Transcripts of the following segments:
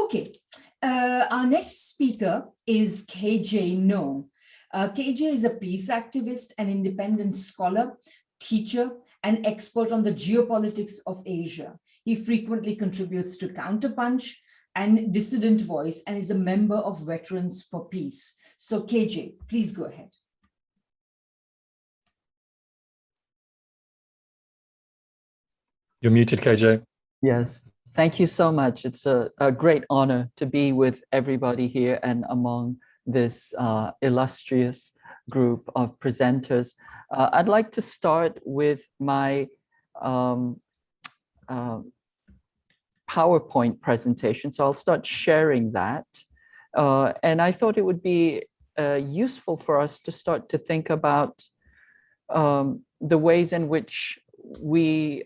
Okay, our next speaker is KJ No. KJ is a peace activist, an independent scholar, teacher, and expert on the geopolitics of Asia. He frequently contributes to CounterPunch and Dissident Voice and is a member of Veterans for Peace. So KJ, please go ahead. You're muted, KJ. Yes, thank you so much. It's a great honor to be with everybody here and among this illustrious group of presenters. I'd like to start with my PowerPoint presentation. So I'll start sharing that. And I thought it would be useful for us to start to think about the ways in which we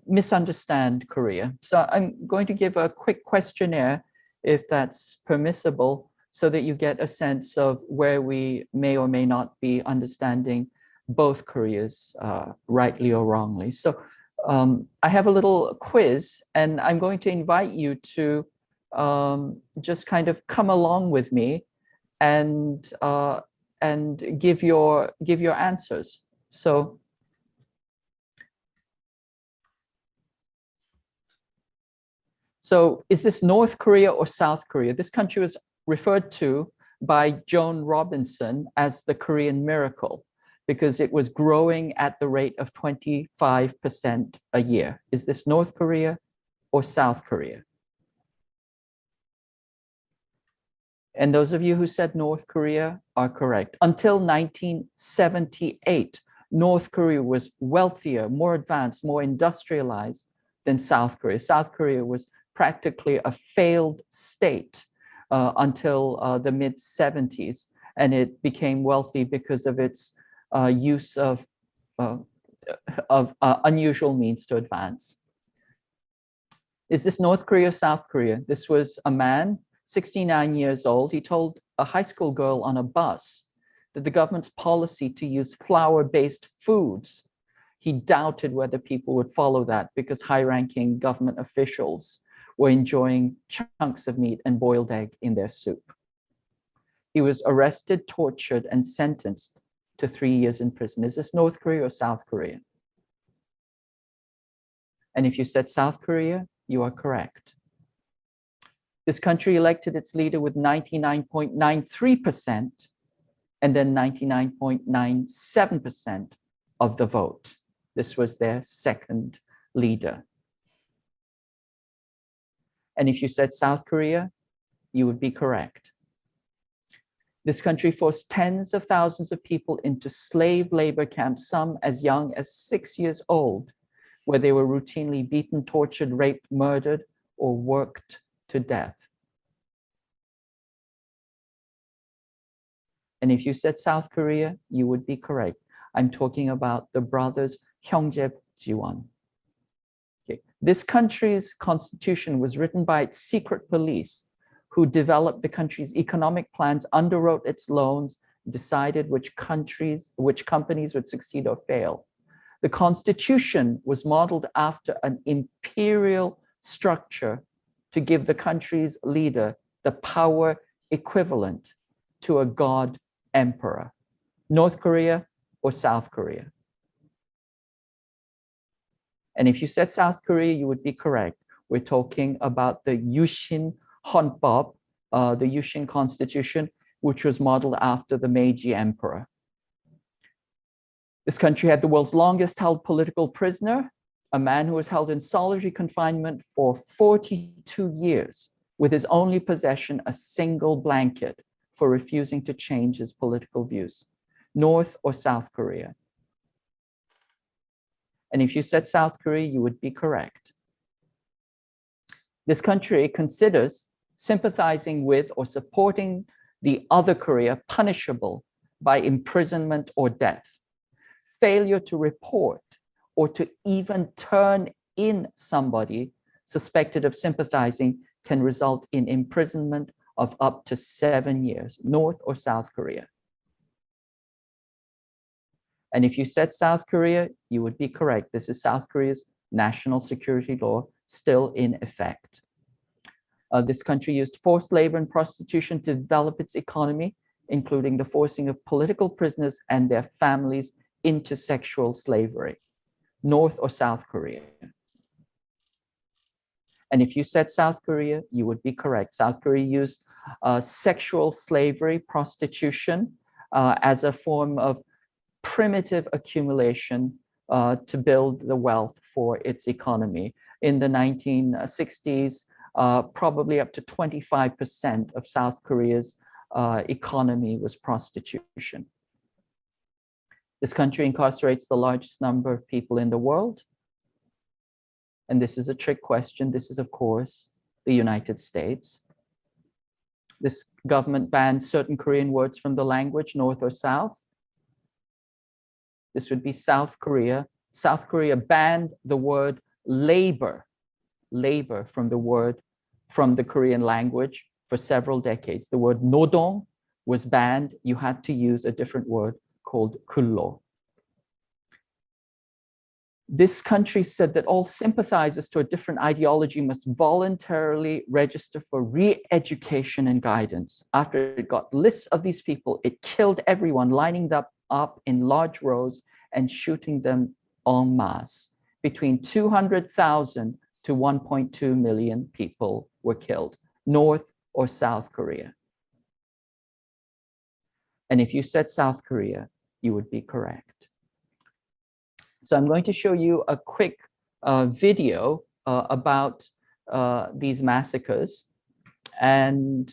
misunderstand Korea. So I'm going to give a quick questionnaire, if that's permissible, so that you get a sense of where we may or may not be understanding both Koreas rightly or wrongly. So I have a little quiz, and I'm going to invite you to just kind of come along with me and give your answers. So is this North Korea or South Korea? This country was referred to by Joan Robinson as the Korean miracle because it was growing at the rate of 25% a year. Is this North Korea or South Korea? And those of you who said North Korea are correct. Until 1978, North Korea was wealthier, more advanced, more industrialized than South Korea. South Korea was practically a failed state until the mid-70s, and it became wealthy because of its use of unusual means to advance. Is this North Korea or South Korea? This was a man, 69 years old. He told a high school girl on a bus that the government's policy to use flour-based foods, he doubted whether people would follow that because high-ranking government officials were enjoying chunks of meat and boiled egg in their soup. He was arrested, tortured, and sentenced to 3 years in prison. Is this North Korea or South Korea? And if you said South Korea, you are correct. This country elected its leader with 99.93% and then 99.97% of the vote. This was their second leader. And if you said South Korea, you would be correct. This country forced tens of thousands of people into slave labor camps, some as young as 6 years old, where they were routinely beaten, tortured, raped, murdered, or worked to death. And if you said South Korea, you would be correct. I'm talking about the brothers Hyungjae-jiwon. Okay. This country's constitution was written by its secret police, who developed the country's economic plans, underwrote its loans, decided which companies would succeed or fail. The constitution was modeled after an imperial structure to give the country's leader the power equivalent to a god emperor. North Korea or South Korea? And if you said South Korea, you would be correct. We're talking about the Yushin Honbop, the Yushin Constitution, which was modeled after the Meiji Emperor. This country had the world's longest held political prisoner, a man who was held in solitary confinement for 42 years, with his only possession a single blanket for refusing to change his political views. North or South Korea? And if you said South Korea, you would be correct. This country considers sympathizing with or supporting the other Korea punishable by imprisonment or death. Failure to report or to even turn in somebody suspected of sympathizing can result in imprisonment of up to 7 years. North or South Korea? And if you said South Korea, you would be correct. This is South Korea's national security law still in effect. This country used forced labor and prostitution to develop its economy, including the forcing of political prisoners and their families into sexual slavery. North or South Korea? And if you said South Korea, you would be correct. South Korea used sexual slavery, prostitution, as a form of primitive accumulation to build the wealth for its economy. In the 1960s, probably up to 25% of South Korea's economy was prostitution. This country incarcerates the largest number of people in the world. And this is a trick question. This is, of course, the United States. This government banned certain Korean words from the language, North or South. This would be South Korea. South Korea banned the word labor from the Korean language for several decades. The word nodong was banned. You had to use a different word called kullo. This country said that all sympathizers to a different ideology must voluntarily register for re-education and guidance. After it got lists of these people, it killed everyone, lining them up in large rows and shooting them en masse. Between 200,000 to 1.2 million people were killed, North or South Korea. And if you said South Korea, you would be correct. So I'm going to show you a quick video about these massacres. And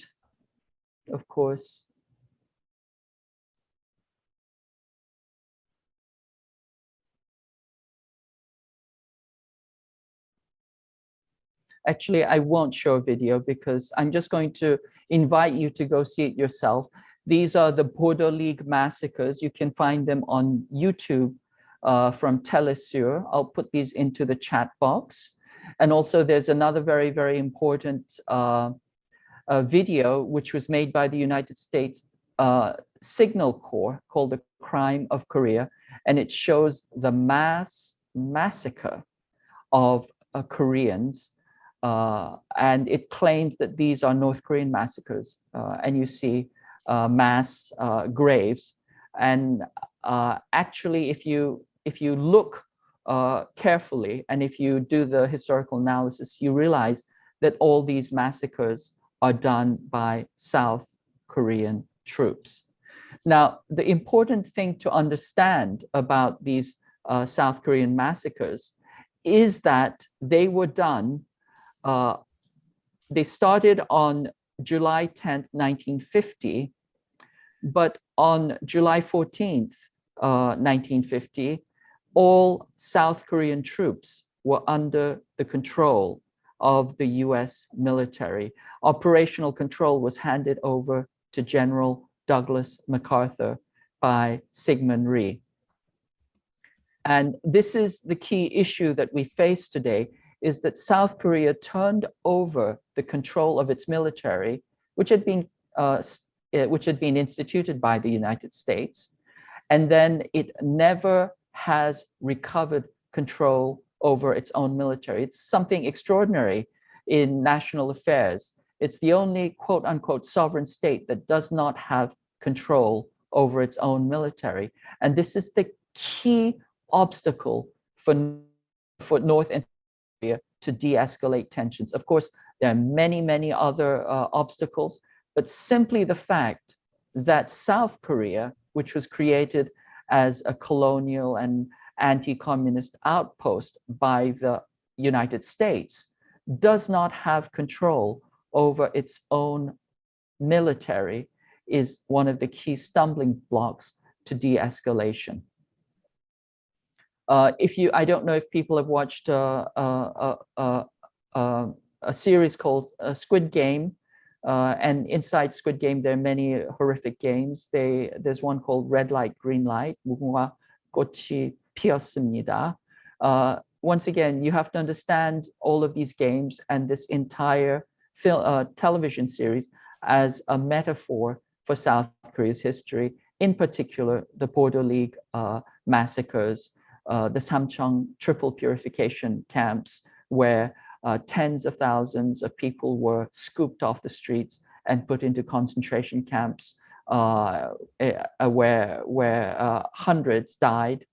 of course, actually, I won't show a video because I'm just going to invite you to go see it yourself. These are the Bodo League massacres. You can find them on YouTube from Telesur. I'll put these into the chat box. And also there's another very, very important video which was made by the United States Signal Corps called The Crime of Korea. And it shows the mass massacre of Koreans. And it claims that these are North Korean massacres. And you see mass graves. And actually, if you look carefully and if you do the historical analysis, you realize that all these massacres are done by South Korean troops. Now, the important thing to understand about these South Korean massacres is that they were done, they started on July 10th, 1950, but on July 14th, 1950, all South Korean troops were under the control of the US military. Operational control was handed over to General Douglas MacArthur by Syngman Rhee. And this is the key issue that we face today, is that South Korea turned over the control of its military, which had been instituted by the United States, and then it never has recovered control over its own military. It's something extraordinary in national affairs. It's the only quote unquote sovereign state that does not have control over its own military. And this is the key obstacle for North and South Korea to de-escalate tensions. Of course, there are many, many other obstacles, but simply the fact that South Korea, which was created as a colonial and anti-communist outpost by the United States, does not have control over its own military, is one of the key stumbling blocks to de-escalation. I don't know if people have watched a series called Squid Game, and inside Squid Game, there are many horrific games. There's one called Red Light, Green Light. 무궁화 꽃이 피었습니다. Once again, you have to understand all of these games and this entire television series as a metaphor for South Korea's history, in particular, the Bodo League massacres, the Samcheong triple purification camps, where Tens of thousands of people were scooped off the streets and put into concentration camps where hundreds died.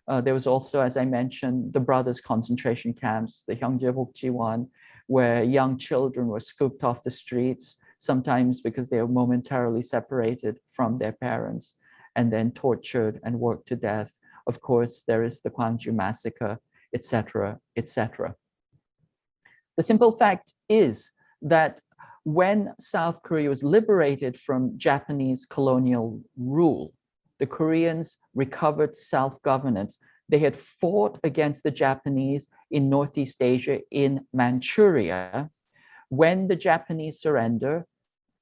There was also, as I mentioned, the brothers' concentration camps, the Hyangjae-Bokjiwon, where young children were scooped off the streets, sometimes because they were momentarily separated from their parents, and then tortured and worked to death. Of course, there is the Gwangju massacre, etc., etc. The simple fact is that when South Korea was liberated from Japanese colonial rule, the Koreans recovered self-governance. They had fought against the Japanese in Northeast Asia, in Manchuria. When the Japanese surrendered,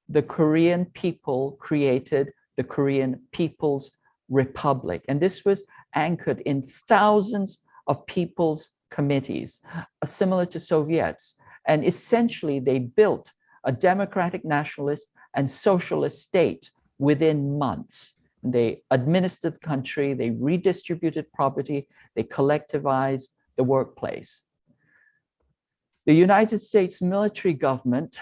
the Korean people created the Korean People's Republic. And this was anchored in thousands of people's committees, similar to Soviets. And essentially, they built a democratic, nationalist, and socialist state within months. They administered the country, they redistributed property, they collectivized the workplace. The United States military government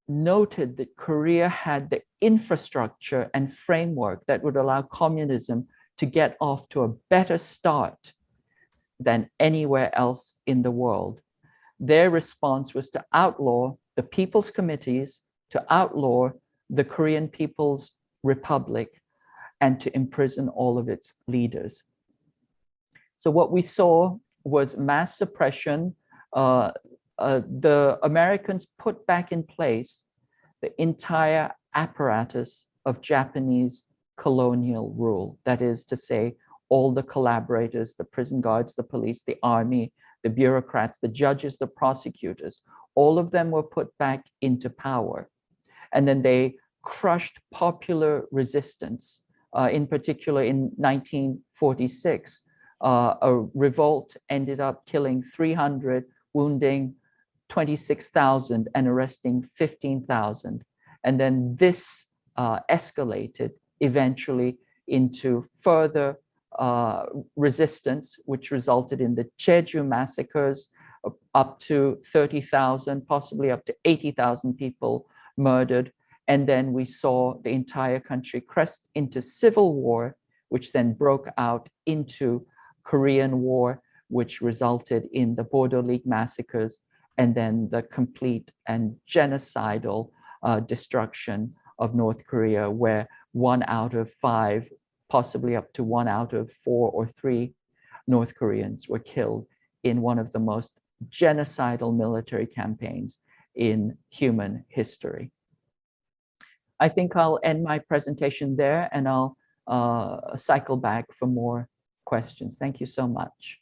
noted that Korea had the infrastructure and framework that would allow communism to get off to a better start than anywhere else in the world. Their response was to outlaw the People's Committees, to outlaw the Korean People's Republic, and to imprison all of its leaders. So what we saw was mass suppression. The Americans put back in place the entire apparatus of Japanese colonial rule. That is to say, all the collaborators, the prison guards, the police, the army, the bureaucrats, the judges, the prosecutors, all of them were put back into power. And then they crushed popular resistance. In particular, in 1946, a revolt ended up killing 300, wounding 26,000 and arresting 15,000. And then this escalated eventually into further resistance, which resulted in the Jeju massacres, up to 30,000, possibly up to 80,000 people murdered. And then we saw the entire country crest into civil war, which then broke out into Korean War, which resulted in the Bodo League massacres, and then the complete and genocidal destruction of North Korea, where 1 out of 5, possibly up to 1 out of 4 or 3 North Koreans were killed in one of the most genocidal military campaigns in human history. I think I'll end my presentation there, and I'll cycle back for more questions. Thank you so much.